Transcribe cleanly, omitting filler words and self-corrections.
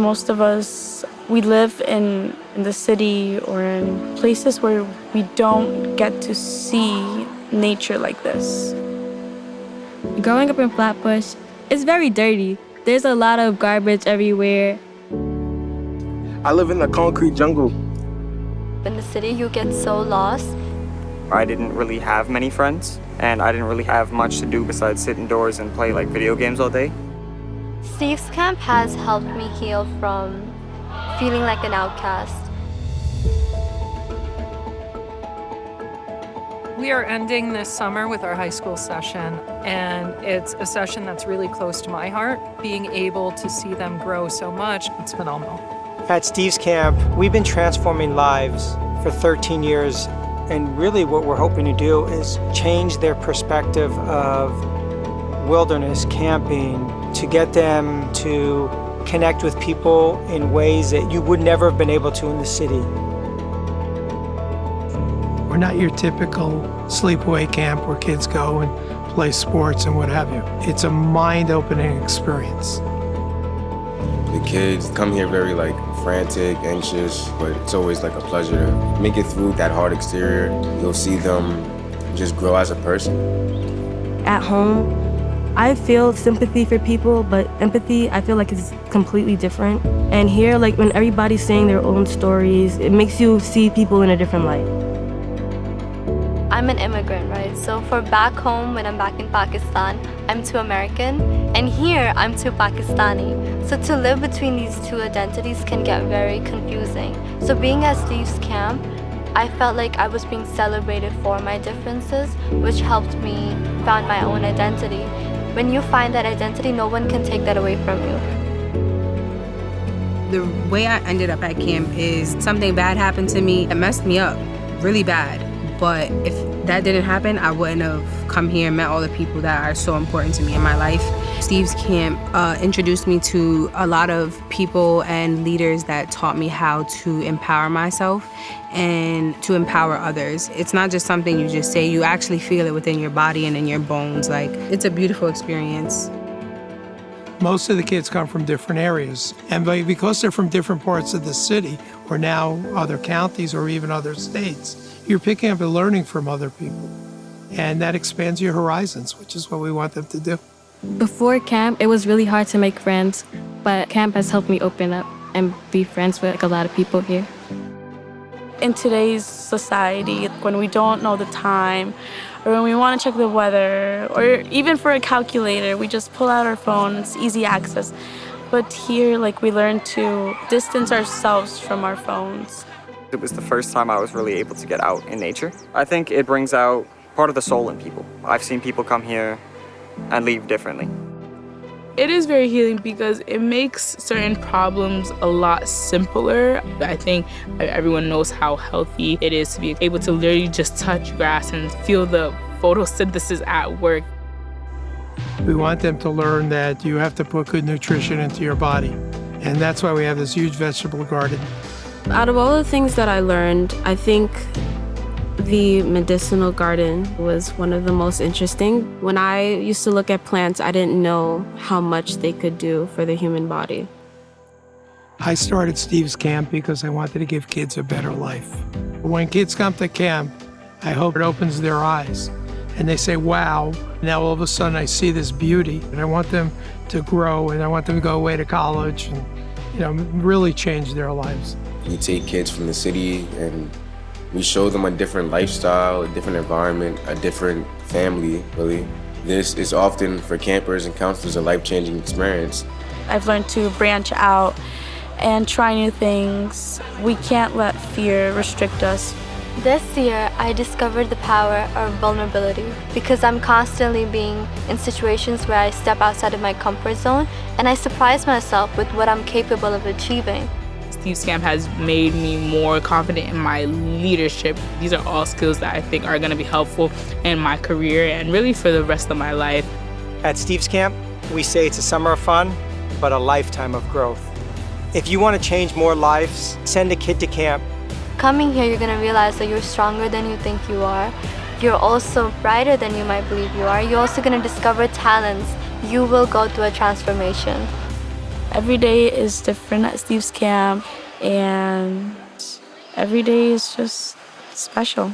most of us, we live in the city or in places where we don't get to see nature like this. Growing up in Flatbush, it's very dirty. There's a lot of garbage everywhere. I live in the concrete jungle. In the city, you get so lost. I didn't really have many friends, and I didn't really have much to do besides sit indoors and play like video games all day. Steve's camp has helped me heal from feeling like an outcast. We are ending this summer with our high school session, and it's a session that's really close to my heart. Being able to see them grow so much, it's phenomenal. At Steve's camp, we've been transforming lives for 13 years, and really what we're hoping to do is change their perspective of wilderness camping to get them to connect with people in ways that you would never have been able to in the city. We're not your typical sleepaway camp where kids go and play sports and what have you. It's a mind-opening experience. The kids come here very frantic, anxious, but it's always a pleasure to make it through that hard exterior. You'll see them just grow as a person. At home, I feel sympathy for people, but empathy, I feel like it's completely different. And here, when everybody's saying their own stories, it makes you see people in a different light. I'm an immigrant, right? So for back home, when I'm back in Pakistan, I'm too American, and here I'm too Pakistani. So to live between these two identities can get very confusing. So being at Steve's camp, I felt like I was being celebrated for my differences, which helped me find my own identity. When you find that identity, no one can take that away from you. The way I ended up at camp is something bad happened to me. It messed me up really bad. But if that didn't happen, I wouldn't have come here and met all the people that are so important to me in my life. Steve's camp introduced me to a lot of people and leaders that taught me how to empower myself and to empower others. It's not just something you just say, you actually feel it within your body and in your bones. It's a beautiful experience. Most of the kids come from different areas, and because they're from different parts of the city, or now other counties or even other states, you're picking up and learning from other people. And that expands your horizons, which is what we want them to do. Before camp, it was really hard to make friends, but camp has helped me open up and be friends with a lot of people here. In today's society, when we don't know the time, or when we want to check the weather, or even for a calculator, we just pull out our phones, easy access. But here, we learn to distance ourselves from our phones. It was the first time I was really able to get out in nature. I think it brings out part of the soul in people. I've seen people come here and leave differently. It is very healing because it makes certain problems a lot simpler. I think everyone knows how healthy it is to be able to literally just touch grass and feel the photosynthesis at work. We want them to learn that you have to put good nutrition into your body. And that's why we have this huge vegetable garden. Out of all the things that I learned, I think the medicinal garden was one of the most interesting. When I used to look at plants, I didn't know how much they could do for the human body. I started Steve's camp because I wanted to give kids a better life. When kids come to camp, I hope it opens their eyes and they say, wow, now all of a sudden I see this beauty, and I want them to grow, and I want them to go away to college and really change their lives. We take kids from the city and we show them a different lifestyle, a different environment, a different family, really. This is often, for campers and counselors, a life-changing experience. I've learned to branch out and try new things. We can't let fear restrict us. This year, I discovered the power of vulnerability because I'm constantly being in situations where I step outside of my comfort zone and I surprise myself with what I'm capable of achieving. Steve's camp has made me more confident in my leadership. These are all skills that I think are going to be helpful in my career and really for the rest of my life. At Steve's camp, we say it's a summer of fun, but a lifetime of growth. If you want to change more lives, send a kid to camp. Coming here, you're going to realize that you're stronger than you think you are. You're also brighter than you might believe you are. You're also going to discover talents. You will go through a transformation. Every day is different at Steve's camp, and every day is just special.